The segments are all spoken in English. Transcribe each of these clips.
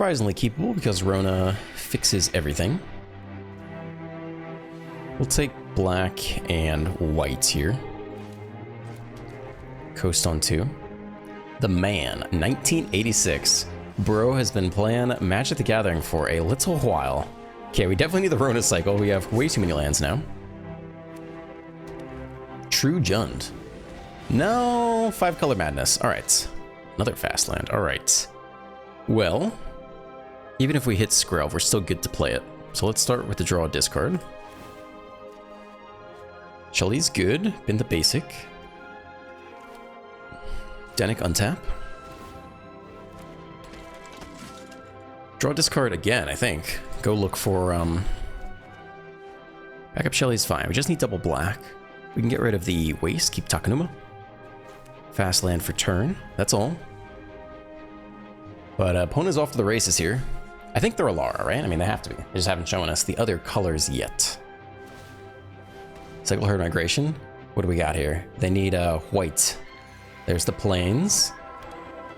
surprisingly keepable because Rona fixes everything. We'll take black and white here. Coast on 2. The Man, 1986. Bro has been playing Magic the Gathering for a little while. Okay, we definitely need the Rona cycle. We have way too many lands now. True Jund. No, 5-color madness. All right. Another fast land. All right. Well, even if we hit Skrelv, we're still good to play it. So let's start with the draw discard. Shelly's good. Been the basic. Denic untap. Draw discard again, I think. Go look for, backup Shelly's fine. We just need double black. We can get rid of the waste, keep Takenuma. Fast land for turn, that's all. But opponent's off to the races here. I think they're Alara, right? I mean, they have to be. They just haven't shown us the other colors yet. Cycle Herd Migration. What do we got here? They need white. There's the plains.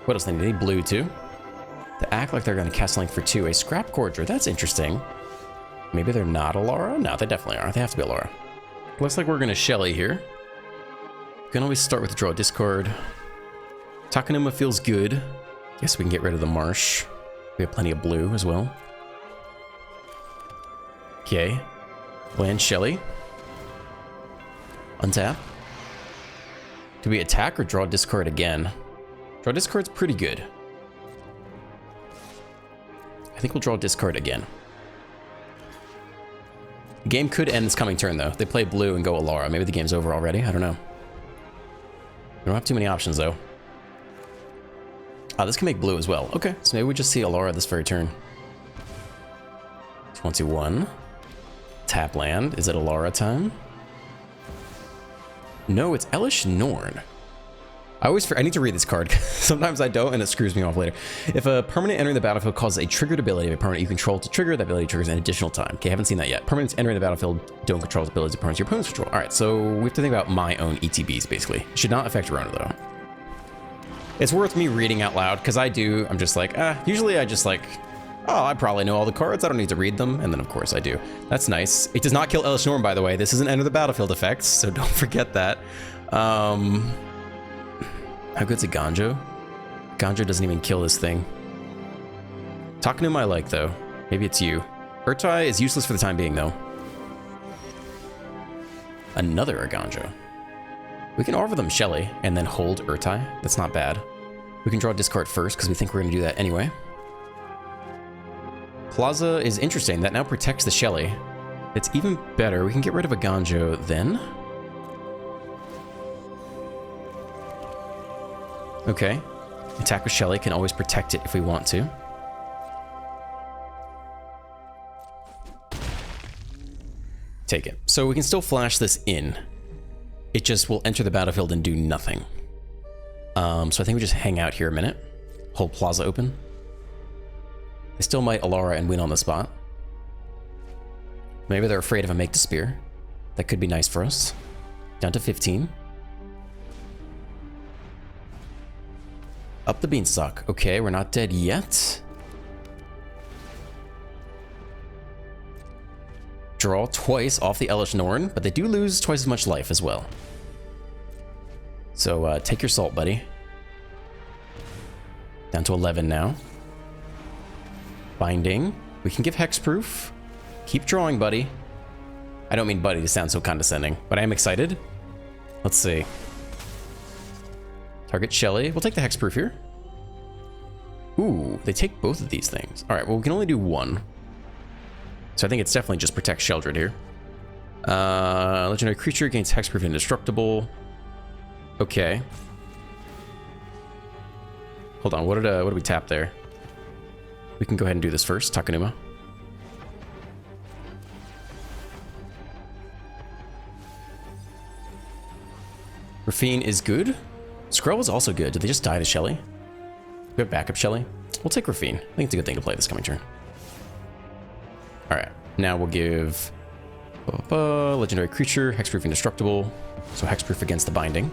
What else do they need? Blue too. To act like they're going to cast link for 2. A Scrap Gorger, that's interesting. Maybe they're not Alara? No, they definitely are. They have to be Alara. Looks like we're going to Shelly here. You can always start with the draw discard. Takenuma feels good. Guess we can get rid of the marsh. We have plenty of blue as well. Okay. Land Shelly. Untap. Do we attack or draw discard again? Draw discard's pretty good. I think we'll draw discard again. The game could end this coming turn though. They play blue and go Alara. Maybe the game's over already. I don't know. We don't have too many options though. This can make blue as well. Okay, so maybe we just see Alara this very turn. 21. Tap land. Is it Alara time? No, it's Elish Norn. I need to read this card. Sometimes I don't, and it screws me off later. If a permanent entering the battlefield causes a triggered ability of a permanent you control to trigger, that ability triggers an additional time. Okay, I haven't seen that yet. Permanents entering the battlefield don't control the abilities of opponents your opponents control. All right, so we have to think about my own ETBs, basically. It should not affect Rona, though. It's worth me reading out loud, because I'm just like, usually I just like, oh, I probably know all the cards. I don't need to read them. And then, of course, I do. That's nice. It does not kill Elish Norn, by the way. This is an enter the battlefield effect, so don't forget that. How good's a Ganjo? Ganjo doesn't even kill this thing. Takenuma I like, though. Maybe it's you. Urtai is useless for the time being, though. Another Ganjo. We can offer them Shelly and then hold Urtai. That's not bad. We can draw discard first because we think we're going to do that anyway. Plaza is interesting. That now protects the Shelly. It's even better. We can get rid of a Ganjo then. Okay. Attack with Shelly, can always protect it if we want to. Take it. So we can still flash this in. It just will enter the battlefield and do nothing. So I think we just hang out here a minute. Hold Plaza open. They still might Alara and win on the spot. Maybe they're afraid of a make to spear. That could be nice for us. Down to 15. Up the beanstalk. Okay, we're not dead yet. Draw twice off the Elish Norn, but they do lose twice as much life as well. So take your salt, buddy. Down to 11 now. Binding. We can give hexproof. Keep drawing, buddy. I don't mean buddy to sound so condescending, but I am excited. Let's see. Target Shelly. We'll take the hexproof here. Ooh, they take both of these things. All right, well, we can only do one. So I think it's definitely just protect Sheldred here. Legendary creature gains hexproof and indestructible. Okay. Hold on, what did we tap there? We can go ahead and do this first, Takenuma. Rafine is good. Skrull is also good. Did they just die to Shelly? We have backup Shelly. We'll take Rafine. I think it's a good thing to play this coming turn. All right, now we'll give legendary creature, hexproof indestructible. So hexproof against the binding.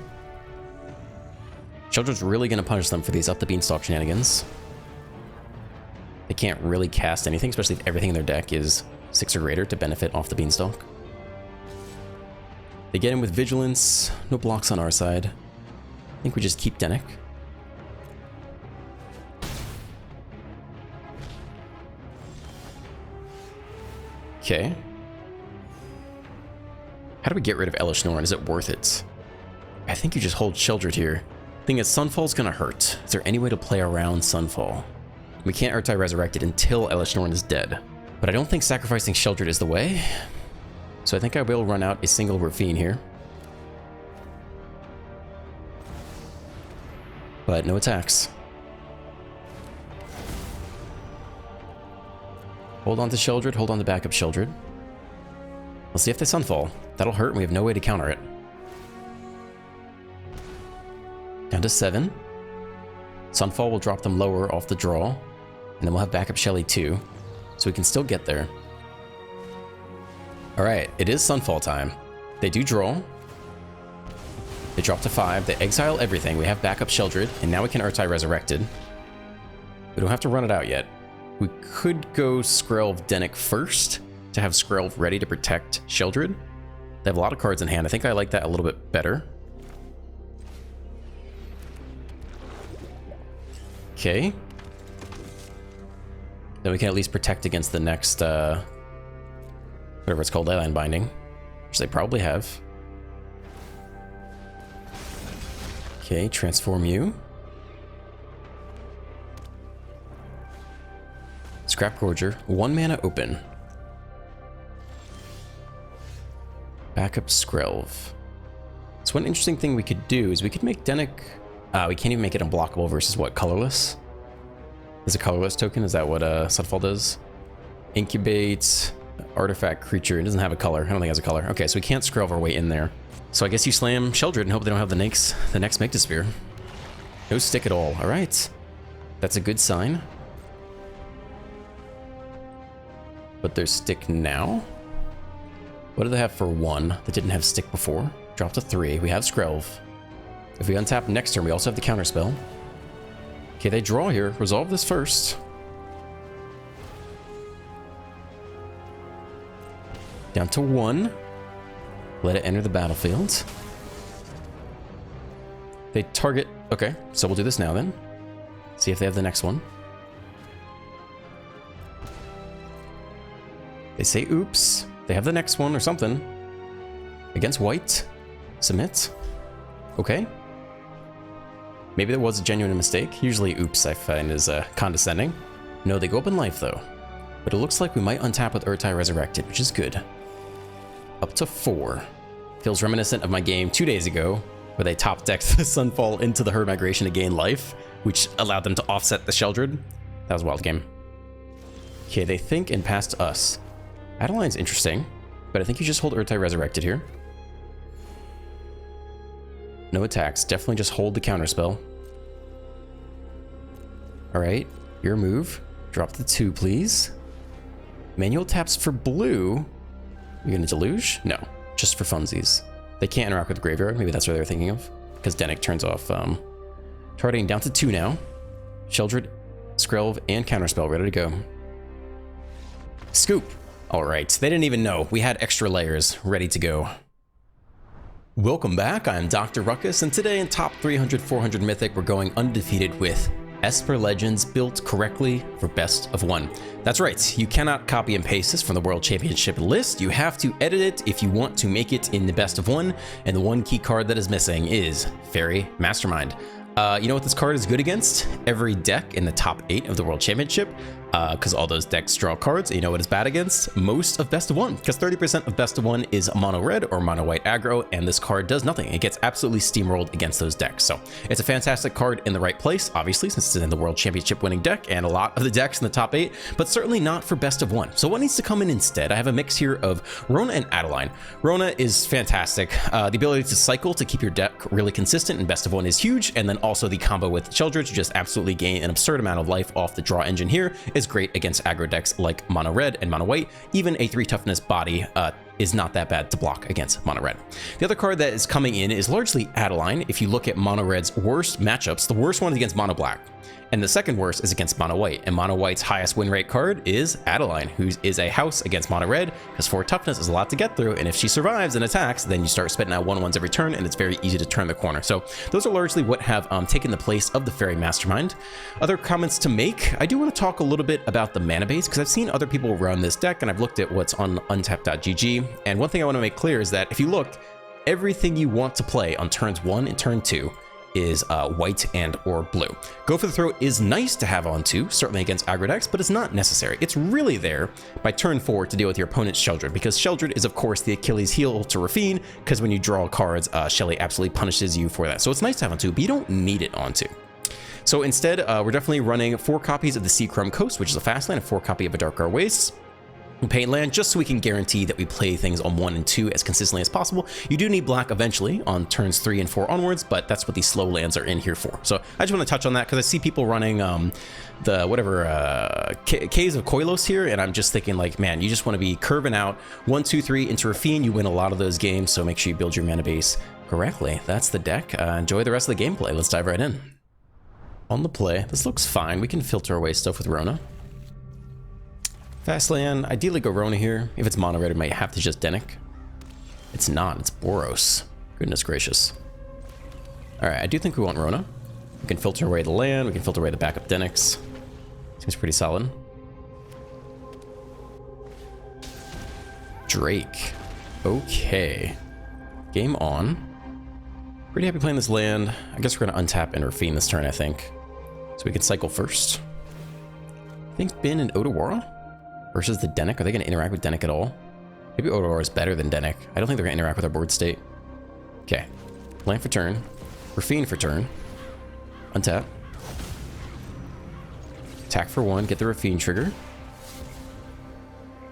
Sheldred's really going to punish them for these up the beanstalk shenanigans. They can't really cast anything, especially if everything in their deck is 6 or greater to benefit off the Beanstalk. They get in with Vigilance. No blocks on our side. I think we just keep Dennick. Okay. How do we get rid of Elesh Norn? Is it worth it? I think you just hold Sheldred here. Thing is, Sunfall's gonna hurt. Is there any way to play around Sunfall? We can't Urtai Resurrect it until Elesh Norn is dead. But I don't think sacrificing Sheldred is the way. So I think I will run out a single Ravine here. But no attacks. Hold on to Sheldred, hold on to backup Sheldred. Let's see if they Sunfall. That'll hurt and we have no way to counter it. Down to 7. Sunfall will drop them lower off the draw. And then we'll have backup Shelly too. So we can still get there. Alright, it is Sunfall time. They do draw. They drop to 5. They exile everything. We have backup Sheldred. And now we can Urtai Resurrected. We don't have to run it out yet. We could go Skrelv Dennick first to have Skrelv ready to protect Sheldred. They have a lot of cards in hand. I think I like that a little bit better. Okay. Then we can at least protect against the next, whatever it's called, Leyline Binding, which they probably have. Okay, transform you. Scrap Gorger, 1 mana open. Backup Skrelv. So one interesting thing we could do is we could make Dennick... we can't even make it unblockable versus what, colorless? Is a colorless token? Is that what Sunfall does? Incubate, artifact creature. It doesn't have a color. I don't think it has a color. Okay, so we can't Skrelv our way in there. So I guess you slam Sheldred and hope they don't have the next Myctosphere. No stick at all. All right. That's a good sign. But there's stick now. What do they have for 1 that didn't have stick before? Drop to 3. We have Skrelv. If we untap next turn, we also have the counterspell. Okay, they draw here. Resolve this first. Down to 1. Let it enter the battlefield. They target... Okay, so we'll do this now then. See if they have the next one. They say oops. They have the next one or something. Against white. Submit. Okay. Maybe there was a genuine mistake. Usually oops I find is condescending. No, they go up in life though. But it looks like we might untap with Urtai Resurrected, which is good. Up to 4. Feels reminiscent of my game 2 days ago, where they top decked the Sunfall into the Herd Migration to gain life, which allowed them to offset the Sheldred. That was a wild game. Okay, they think and pass to us. Adeline's interesting, but I think you just hold Urtai Resurrected here. No attacks. Definitely just hold the counterspell. Alright, your move. Drop the 2, please. Manual taps for blue. You're gonna Deluge? No, just for funsies. They can't interact with the graveyard. Maybe that's what they're thinking of. Because Dennick turns off. Targeting down to 2 now. Sheldred, Skrelv, and counterspell ready to go. Scoop. Alright, they didn't even know. We had extra layers ready to go. Welcome back, I'm Dr. Ruckus, and today in Top 300-400 Mythic, we're going undefeated with Esper Legends built correctly for best of 1. That's right, you cannot copy and paste this from the World Championship list. You have to edit it if you want to make it in the best of 1, and the one key card that is missing is Fairy Mastermind. You know what this card is good against? Every deck in the top 8 of the World Championship, because all those decks draw cards. You know what it's bad against? Most of best of 1, because 30% of best of 1 is mono red or mono white aggro, and this card does nothing. It gets absolutely steamrolled against those decks. So it's a fantastic card in the right place, obviously, since it's in the World Championship winning deck and a lot of the decks in the top 8, but certainly not for best of 1. So what needs to come in instead? I have a mix here of Rona and Adeline. Rona is fantastic. The ability to cycle to keep your deck really consistent in best of 1 is huge, and then also the combo with Sheldred to just absolutely gain an absurd amount of life off the draw engine here is great against aggro decks like mono red and mono white. Even a 3 toughness body is not that bad to block against mono red. The other card that is coming in is largely Adeline. If you look at mono red's worst matchups, the worst one is against mono black. And the second worst is against mono white, and mono white's highest win rate card is Adeline, who is a house against mono red, because 4 toughness is a lot to get through, and if she survives and attacks, then you start spitting out 1/1s every turn, and it's very easy to turn the corner. So those are largely what have taken the place of the Fairy Mastermind. Other comments to make, I do want to talk a little bit about the mana base, because I've seen other people run this deck, and I've looked at what's on untapped.gg, and one thing I want to make clear is that if you look, everything you want to play on turns 1 and turn 2 is white and or blue. Go for the Throat is nice to have on 2, certainly against aggro decks, but it's not necessary. It's really there by turn 4 to deal with your opponent's Sheldred, because Sheldred is of course the Achilles heel to Rafine, because when you draw cards, Shelly absolutely punishes you for that. So it's nice to have on 2, but you don't need it on 2. So instead, we're definitely running 4 copies of the Seachrome Coast, which is a fast land, and 4 copy of a Darkguard Wastes. Paint land, just so we can guarantee that we play things on 1 and 2 as consistently as possible. You do need black eventually on turns 3 and 4 onwards, but that's what these slow lands are in here for. So I just want to touch on that because I see people running the whatever Caves of Koilos here, and I'm just thinking like, man, you just want to be curving out 1, 2, 3 into Rafine. You win a lot of those games, so make sure you build your mana base correctly. That's the deck. Enjoy the rest of the gameplay. Let's dive right in. On the play, this looks fine. We can filter away stuff with Rona. Fast land, ideally go Rona here. If it's mono red, it might have to just Denic. It's not, it's Boros. Goodness gracious. Alright, I do think we want Rona. We can filter away the land, we can filter away the backup Denics. Seems pretty solid. Drake. Okay. Game on. Pretty happy playing this land. I guess we're gonna untap and Rafine this turn, I think. So we can cycle first. I think Bin and Otawara versus the Denic. Are they going to interact with Denic at all? Maybe Otawara is better than Denic. I don't think they're going to interact with our board state. Okay. Land for turn. Rafine for turn. Untap. Attack for 1. Get the Rafine trigger.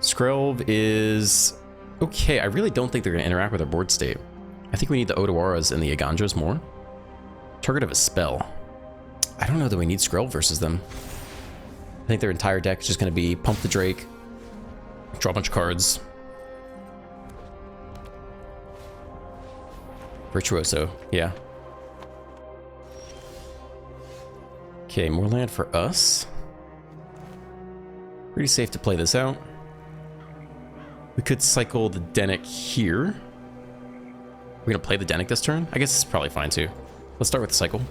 Skrelv is... okay, I really don't think they're going to interact with our board state. I think we need the Otawaras and the Agandros more. Target of a spell. I don't know that we need Skrelv versus them. I think their entire deck is just going to be pump the Drake, draw a bunch of cards. Virtuoso, yeah. Okay, more land for us. Pretty safe to play this out. We could cycle the Denic here. We're going to play the Denic this turn? I guess it's probably fine too. Let's start with the cycle.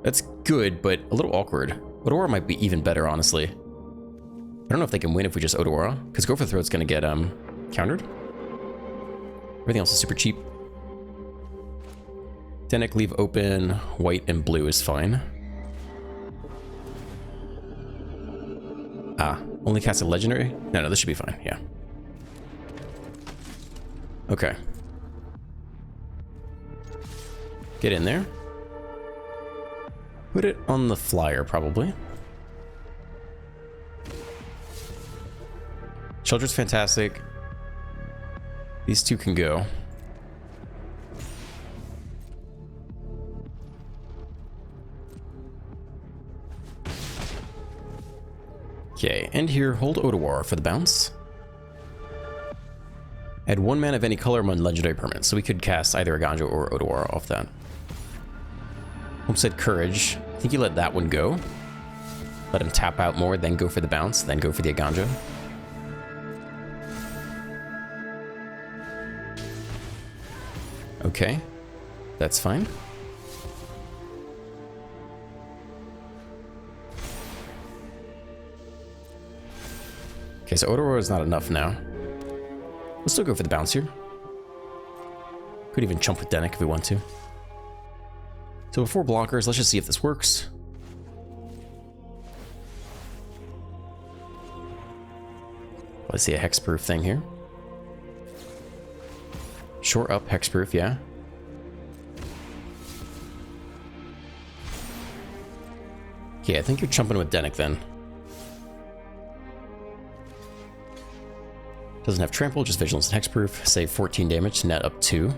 That's good, but a little awkward. Otawara might be even better, honestly. I don't know if they can win if we just Otawara, because Go for the Throat's going to get countered. Everything else is super cheap. Denic leave open, white and blue is fine. Ah, only cast a legendary? No, this should be fine, yeah. Okay. Get in there. Put it on the flyer, probably. Sheldred's fantastic. These two can go. Okay, end here, hold Otawara for the bounce. Add 1 mana of any color among legendary permanents, so we could cast either Agandro or Otawara off that. Homestead Courage. I think you let that one go. Let him tap out more, then go for the bounce, then go for the Agandro. Okay, that's fine. Okay, so Otawara is not enough now. We'll still go for the bounce here. Could even chump with Denic if we want to. So with 4 blockers, let's just see if this works. Let's see a hexproof thing here. Shore up hexproof, yeah. Okay, I think you're chumping with Denic then. Doesn't have trample, just vigilance and hexproof. Save 14 damage, net up 2.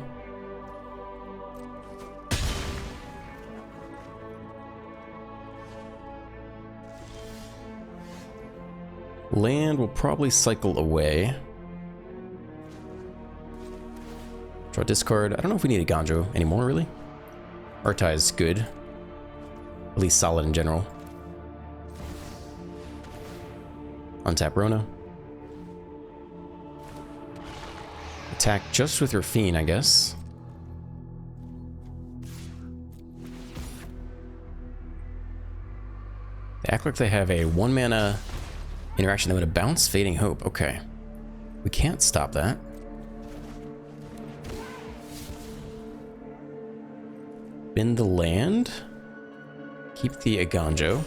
Land will probably cycle away. Draw discard. I don't know if we need a Gandro anymore, really. Artai is good. At least solid in general. Untap Rona. Attack just with your Fiend, I guess. They act like they have a 1 mana interaction. They're going to bounce Fading Hope. Okay. We can't stop that. Bend the land. Keep the Aganjo.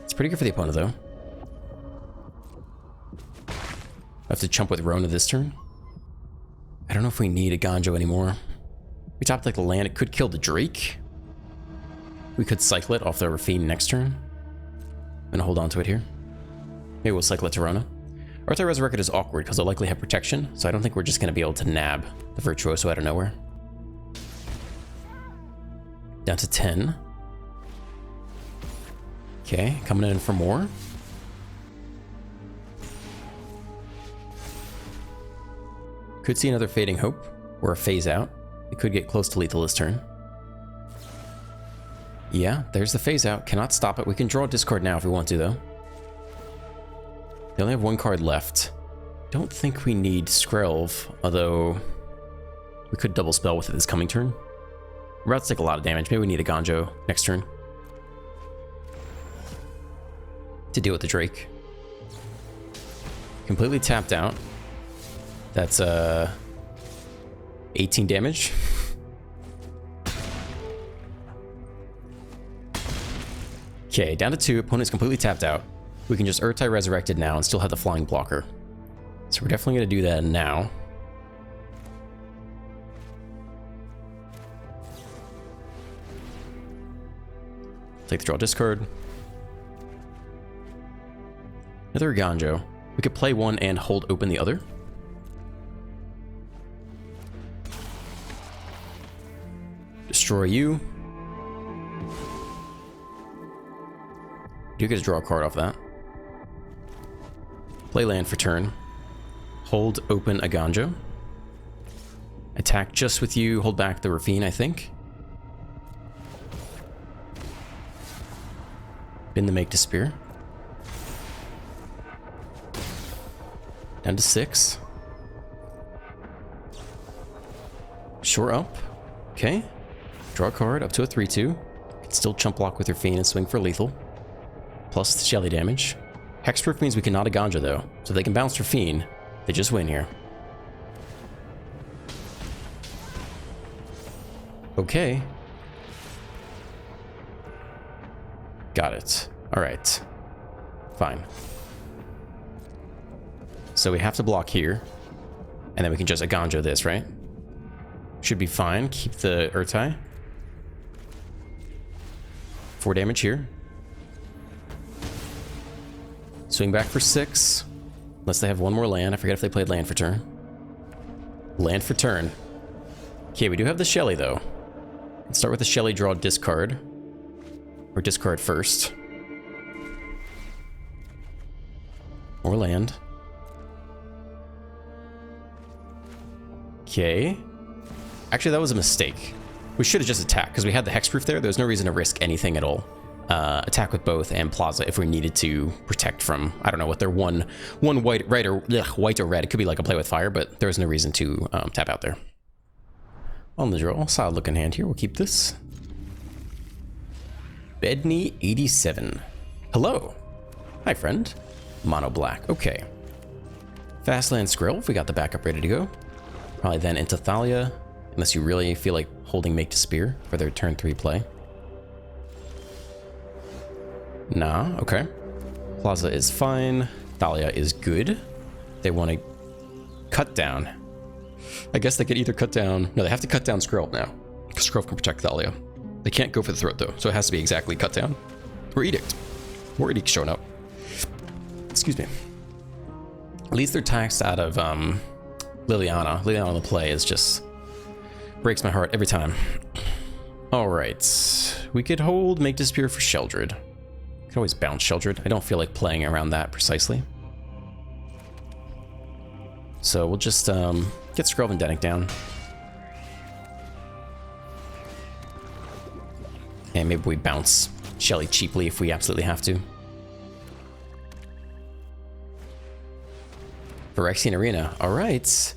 It's pretty good for the opponent, though. I have to chump with Rona this turn. I don't know if we need Aganjo anymore. We tapped like the land. It could kill the Drake. We could cycle it off the Fiend next turn. I'm gonna hold on to it here. Maybe we'll cycle it to Rona. Arthur Resurrected is awkward because they'll likely have protection, so I don't think we're just gonna be able to nab the Virtuoso out of nowhere. Down to 10. Okay, coming in for more. Could see another Fading Hope or a Phase Out. It could get close to lethal this turn. Yeah, there's the Phase Out. Cannot stop it. We can draw a discard now if we want to, though. They only have 1 card left. Don't think we need Skrelv, although we could double spell with it this coming turn. We're about to take a lot of damage. Maybe we need a Ganjo next turn to deal with the Drake. Completely tapped out. That's 18 damage. Okay, down to 2. Opponent's completely tapped out. We can just Urtai Resurrected now and still have the flying blocker. So we're definitely going to do that now. Take the draw discard. Another Ganjo. We could play one and hold open the other. Destroy you. You get to draw a card off that. Play land for turn. Hold open a Ganjo. Attack just with you. Hold back the Rafine, I think. Bend the Make to Spear. Down to 6. Shore up. Okay. Draw a card up to a 3/2. Can still chump block with your Fiend and swing for lethal. Plus the Shelly damage. Hexproof means we cannot Aganjo though, so they can bounce for Fiend. They just win here. Okay. Got it. Alright. Fine. So we have to block here. And then we can just Aganjo this, right? Should be fine. Keep the Urtai. 4 damage here. Swing back for 6. Unless they have 1 more land. I forget if they played land for turn. Land for turn. Okay, we do have the Shelly though. Let's start with the Shelly, draw discard. Or discard first. Or land. Okay. Actually, that was a mistake. We should have just attacked because we had the hexproof there. There's no reason to risk anything at all. Attack with both and Plaza if we needed to protect from, I don't know what their one white, right or white or red. It could be like a play with fire, but there was no reason to tap out there. On the draw, solid looking hand here. We'll keep this. Bedney 87. Hello. Hi, friend. Mono black. Okay. Fastland Skrill. We got the backup ready to go. Probably then into Thalia, unless you really feel like holding Make to Spear for their turn 3 play. Nah, okay. Plaza is fine. Thalia is good. They want to cut down. I guess they could either cut down... No, they have to cut down Skrill now. Because Skrill can protect Thalia. They can't go for the throat, though. So it has to be exactly cut down. Or Edict. Or Edict showing up. Excuse me. At least they're taxed out of Liliana. Liliana on the play is just... breaks my heart every time. Alright. We could hold Make to Spear for Sheldred. Could always bounce Sheldred. I don't feel like playing around that precisely. So we'll just get Skrull and Denick down. And maybe we bounce Shelly cheaply if we absolutely have to. Phyrexian Arena. Alright.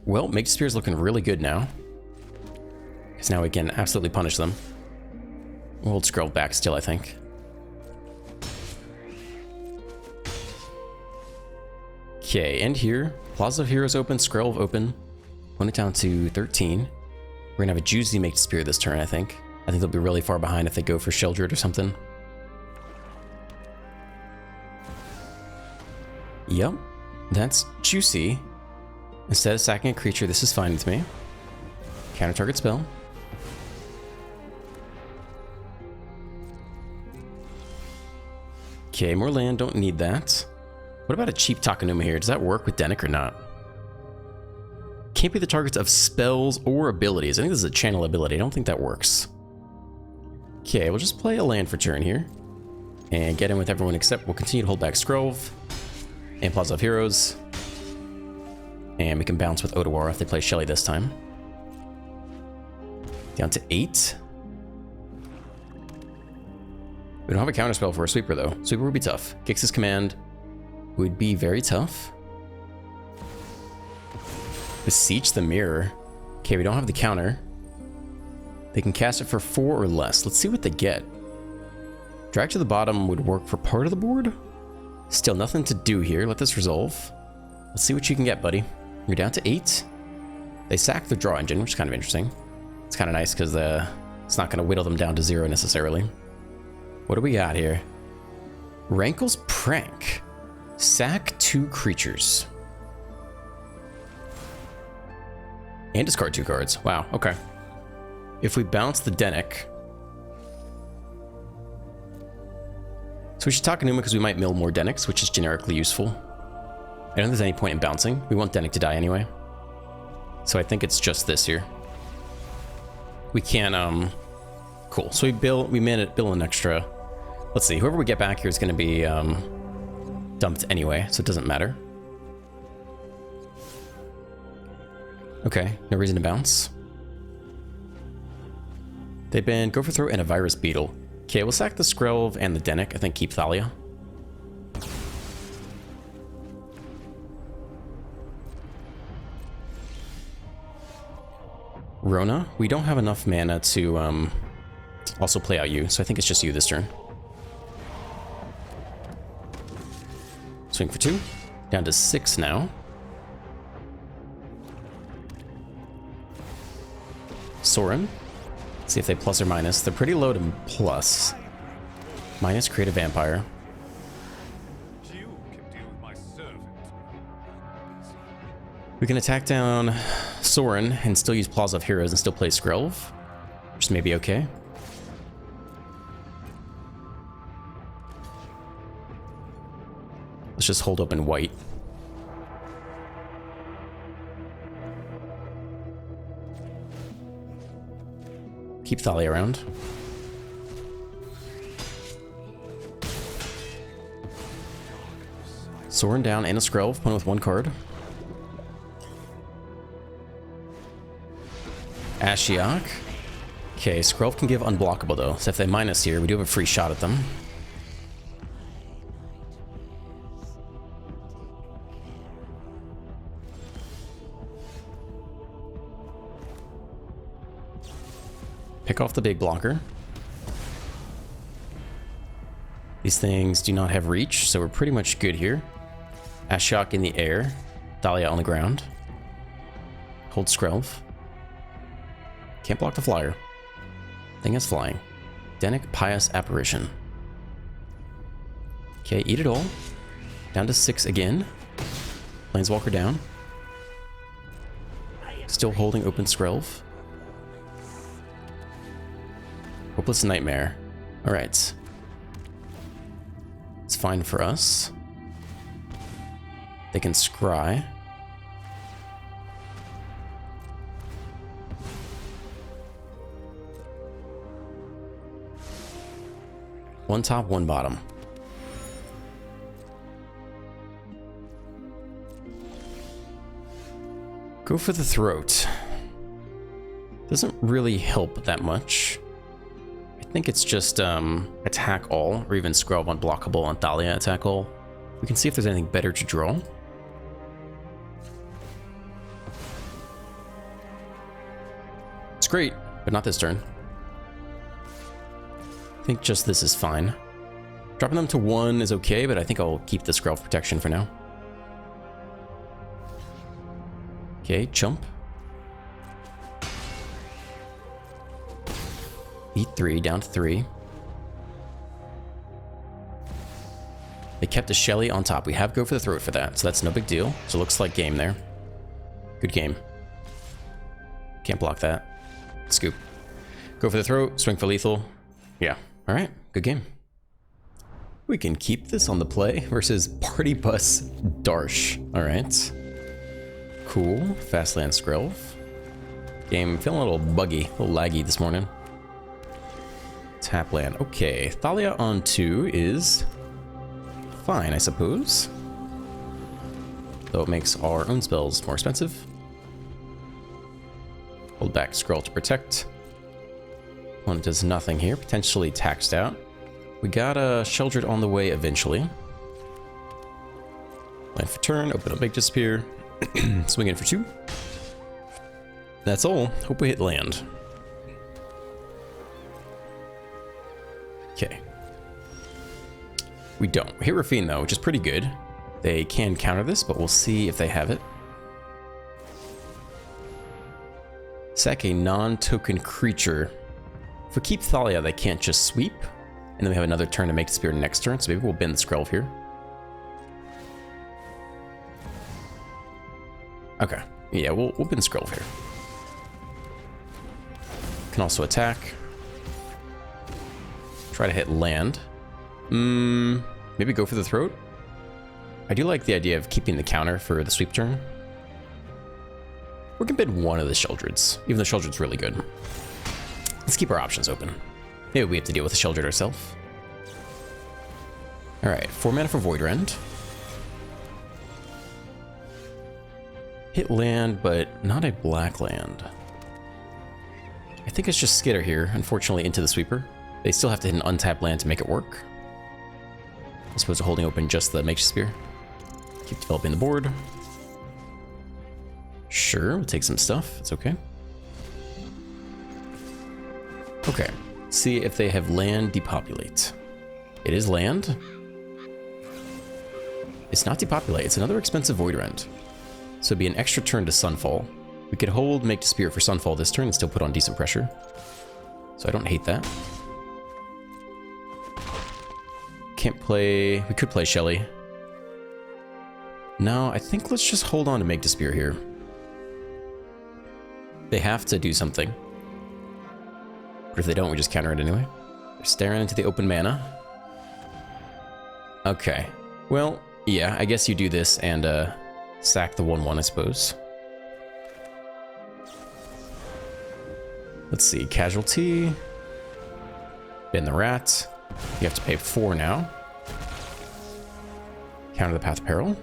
Well, Mage Spear's looking really good now. Because now we can absolutely punish them. We'll hold Scroll back still, I think. Okay, and here. Plaza of Heroes open, Scroll open. Put it down to 13. We're gonna have a juicy Mage Spear this turn, I think. I think they'll be really far behind if they go for Sheldred or something. Yep, that's juicy. Instead of sacking a creature, this is fine with me. Counter target spell. Okay, more land, don't need that. What about a cheap Takenuma here? Does that work with Dennick or not? Can't be the targets of spells or abilities. I think this is a channel ability. I don't think that works. Okay, we'll just play a land for turn here. And get in with everyone except we'll continue to hold back Skrove. And Plaza of Heroes. And we can bounce with Otawara if they play Shelly this time. Down to 8. We don't have a counterspell for a Sweeper though. Sweeper would be tough. Gix's Command would be very tough. Beseech the Mirror. Okay, we don't have the counter. They can cast it for 4 or less. Let's see what they get. Drag to the bottom would work for part of the board. Still nothing to do here. Let this resolve. Let's see what you can get, buddy. You're down to 8. They sack the draw engine, which is kind of interesting. It's kind of nice because it's not going to whittle them down to 0 necessarily. What do we got here? Rankle's Prank. Sack 2 creatures. And discard 2 cards. Wow, okay. If we bounce the Dennick. So we should Takenuma because we might mill more Dennicks, which is generically useful. I don't think there's any point in bouncing. We want Dennick to die anyway. So I think it's just this here. We can, cool. So we bill an extra. Let's see, whoever we get back here is going to be dumped anyway, so it doesn't matter. Okay, no reason to bounce. They've been Go for Throw and a Virus Beetle. Okay, we'll sack the Skrelv and the Dennick. I think keep Thalia. Rona, we don't have enough mana to also play out you, so I think it's just you this turn. Swing for 2. Down to 6 now. Sorin. See if they plus or minus. They're pretty low to plus. Minus create a vampire. We can attack down Sorin and still use Plaza of Heroes and still play Skrelv, which may be okay. Let's just hold open white. Keep Thalia around. Sorin down and a Skrelv, playing with 1 card. Ashiok. Okay, Skrelv can give unblockable though, so if they minus here, we do have a free shot at them. Pick off the big blocker. These things do not have reach, so we're pretty much good here. Ashiok in the air. Thalia on the ground. Hold Skrelv. Can't block the flyer. Thing is flying. Dennick Pious Apparition. Okay, eat it all. Down to 6 again. Planeswalker down. Still holding open Skrelv. Hopeless Nightmare. Alright. It's fine for us. They can scry. One top, one bottom. Go for the throat. Doesn't really help that much. I think it's just attack all, or even scrub unblockable on Thalia attack all. We can see if there's anything better to draw. It's great, but not this turn. I think just this is fine. Dropping them to 1 is okay, but I think I'll keep the Skrelv protection for now. Okay, chump. Eat 3, down to 3. They kept a Shelly on top. We have Go for the Throat for that, so that's no big deal. So it looks like game there. Good game. Can't block that. Scoop. Go for the Throat, swing for lethal. Yeah, alright, good game. We can keep this on the play versus Party Bus Darsh. Alright. Cool. Fastland Skrelv. Game feeling a little buggy, a little laggy this morning. Tap land. Okay, Thalia on 2 is fine, I suppose. Though it makes our own spells more expensive. Hold back Skrull to protect. One does nothing here, potentially taxed out. We got a Sheldred on the way eventually. Land for turn, open up, make disappear. Swing in for 2. That's all. Hope we hit land. Okay. We don't. We hit Rafine though, which is pretty good. They can counter this, but we'll see if they have it. Sack a non-token creature. If we keep Thalia, they can't just sweep. And then we have another turn to make the spear next turn, so maybe we'll bend the Skrelv here. Okay. Yeah, we'll bend Skrelv here. Can also attack. Try to hit land. Maybe go for the Throat. I do like the idea of keeping the counter for the sweep turn. We're gonna bid one of the Sheldreds, even though Sheldred's really good. Let's keep our options open. Maybe we have to deal with the Sheldred ourselves. Alright, 4 mana for Void Rend. Hit land, but not a black land. I think it's just Skitter here, unfortunately, into the Sweeper. They still have to hit an untapped land to make it work. As opposed to holding open just the Makeshift Spear. Keep developing the board. Sure, we'll take some stuff. It's okay. Okay. See if they have land depopulate. It is land. It's not depopulate. It's another expensive Void Rend. So it'd be an extra turn to Sunfall. We could hold Make to Spirit for Sunfall this turn and still put on decent pressure. So I don't hate that. Can't play... We could play Shelly. No, I think let's just hold on to Make to Spear here. They have to do something. But if they don't, we just counter it anyway. They're staring into the open mana. Okay. Well, yeah, I guess you do this and sack the 1/1, I suppose. Let's see. Casualty. Bend the rat. You have to pay 4 now. Counter the Path of Peril.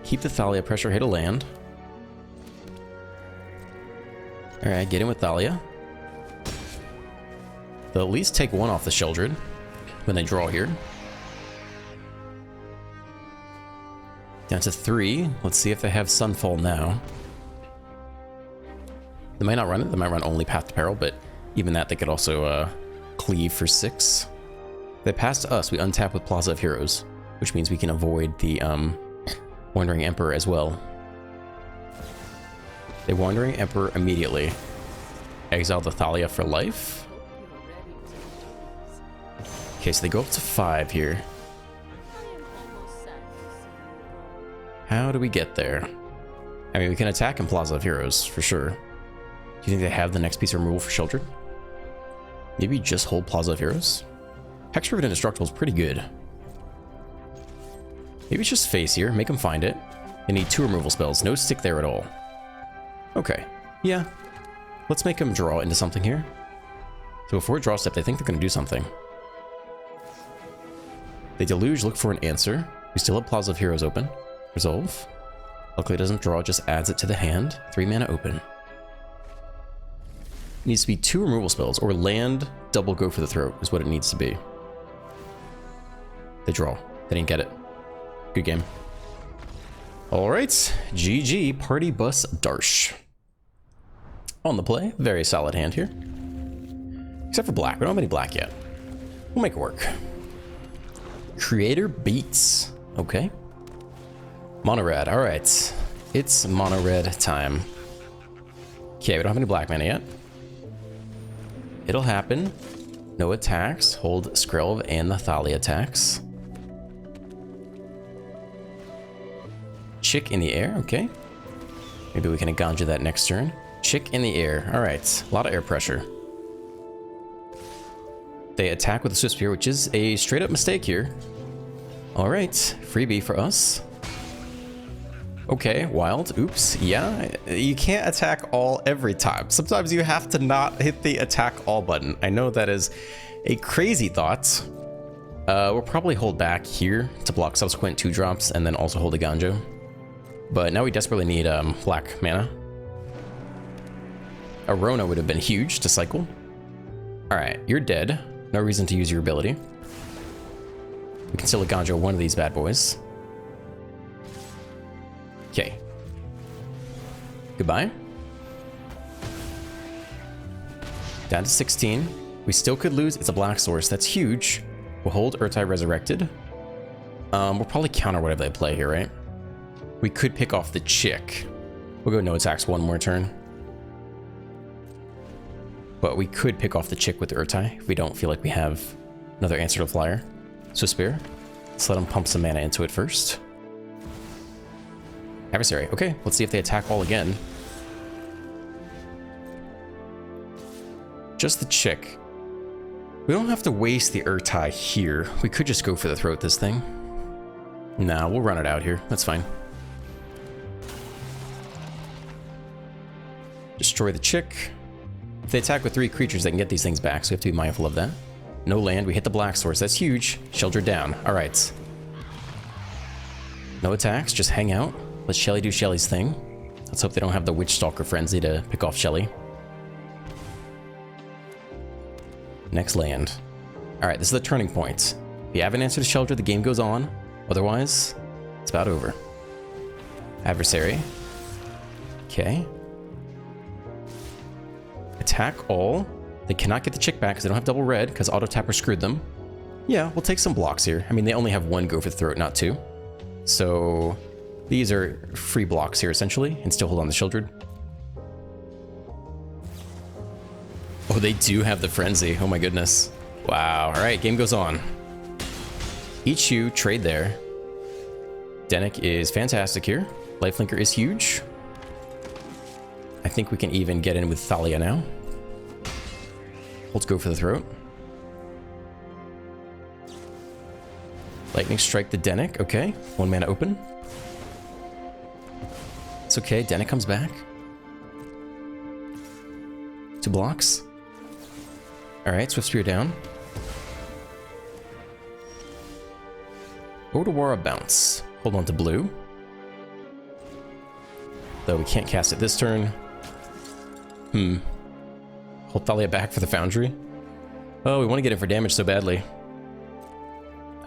Keep the Thalia pressure, hit a land. Alright, get in with Thalia. They'll at least take 1 off the Sheldred when they draw here. Down to 3. Let's see if they have Sunfall now. They might not run it. They might run only Path to Peril, but even that they could also cleave for 6. They pass to us. We untap with Plaza of Heroes, which means we can avoid the Wandering Emperor as well. They Wandering Emperor immediately. Exile the Thalia for life. Okay, so they go up to 5 here. How do we get there? I mean, we can attack in Plaza of Heroes, for sure. Do you think they have the next piece of removal for Sheldred? Maybe just hold Plaza of Heroes? Hexproof and Indestructible is pretty good. Maybe it's just face here, make them find it. They need 2 removal spells, no stick there at all. Okay, yeah. Let's make them draw into something here. So before draw step, they think they're going to do something. They Deluge, look for an answer. We still have Plaza of Heroes open. Resolve. Luckily it doesn't draw, just adds it to the hand. 3 mana open. needs to be 2 removal spells, or land, double go for the throat is what it needs to be. They draw. They didn't get it. Good game. All right, GG, Party Bus Darsh. On the play, very solid hand here. Except for black, we don't have any black yet. We'll make it work. Creator Beats, okay. Mono red, all right. It's mono red time. Okay, we don't have any black mana yet. It'll happen. No attacks, hold Skrelv and the Thalia attacks. Chick in the air, okay. Maybe we can ganja that next turn. Chick in the air, all right. A lot of air pressure. They attack with a Swift Spear, which is a straight up mistake here. All right, freebie for us. Okay, wild, oops, yeah. You can't attack all every time. Sometimes you have to not hit the attack all button. I know that is a crazy thought. We'll probably hold back here to block subsequent 2-drops and then also hold a Ganjo. But now we desperately need black mana. A Rona would have been huge to cycle. All right, you're dead. No reason to use your ability. We can still Ganjo one of these bad boys. Okay. Goodbye. Down to 16. We still could lose. It's a black source. That's huge. We'll hold Urtai Resurrected. We'll probably counter whatever they play here, right? We could pick off the Chick. We'll go no attacks one more turn. But we could pick off the Chick with Urtai if we don't feel like we have another answer to Flyer. So Spear. Let's let him pump some mana into it first. Adversary. Okay, let's see if they attack all again. Just the Chick. We don't have to waste the Urtai here. We could just go for the throat this thing. Nah, we'll run it out here. That's fine. Destroy the Chick. If they attack with 3 creatures, they can get these things back, so we have to be mindful of that. No land, we hit the black source. That's huge. Shelter down. All right. No attacks, just hang out. Let Shelly do Shelly's thing. Let's hope they don't have the Witch Stalker Frenzy to pick off Shelly. Next land. All right, this is the turning point. If you have an answer to Shelter, the game goes on. Otherwise, it's about over. Adversary. Okay. Attack all. They cannot get the Chick back because they don't have double red because Auto Tapper screwed them. Yeah, we'll take some blocks here. I mean, they only have 1 go for the throat, not 2. So these are free blocks here, essentially, and still hold on to Shieldred. Oh, they do have the Frenzy. Oh my goodness. Wow. All right, game goes on. Each you trade there. Dennick is fantastic here. Lifelinker is huge. I think we can even get in with Thalia now. Let's go for the throat. Lightning Strike the Dennick. Okay, 1 mana open. It's okay, Dennick comes back. 2 blocks. Alright, Swift Spear down. Odawara Bounce. Hold on to blue. Though we can't cast it this turn. Hold Thalia back for the Foundry. Oh, we want to get in for damage so badly.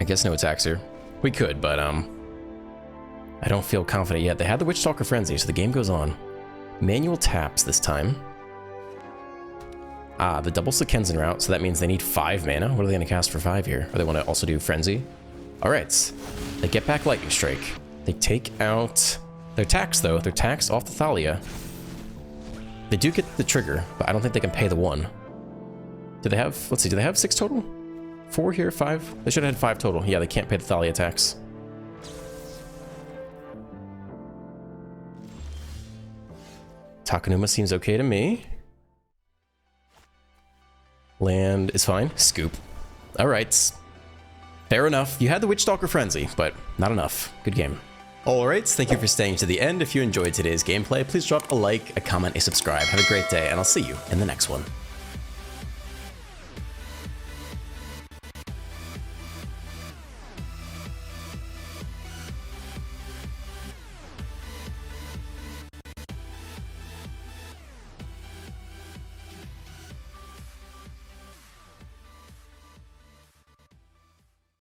I guess no attacks here. We could, but I don't feel confident yet. They had the Witch Stalker Frenzy, so the game goes on. Manual taps this time. Ah, the double Sekenzen route, so that means they need 5 mana. What are they going to cast for 5 here? Or they want to also do Frenzy? Alright. They get back Lightning Strike. They take out their tax, though. Their tax off the Thalia. They do get the trigger, but I don't think they can pay the 1. Do they have, let's see, do they have 6 total? 4 here, 5? They should have had 5 total. Yeah, they can't pay the Thalia tax. Takanuma seems okay to me. Land is fine. Scoop. All right. Fair enough. You had the Witch Stalker Frenzy, but not enough. Good game. Alright, thank you for staying to the end. If you enjoyed today's gameplay, please drop a like, a comment, a subscribe. Have a great day, and I'll see you in the next one.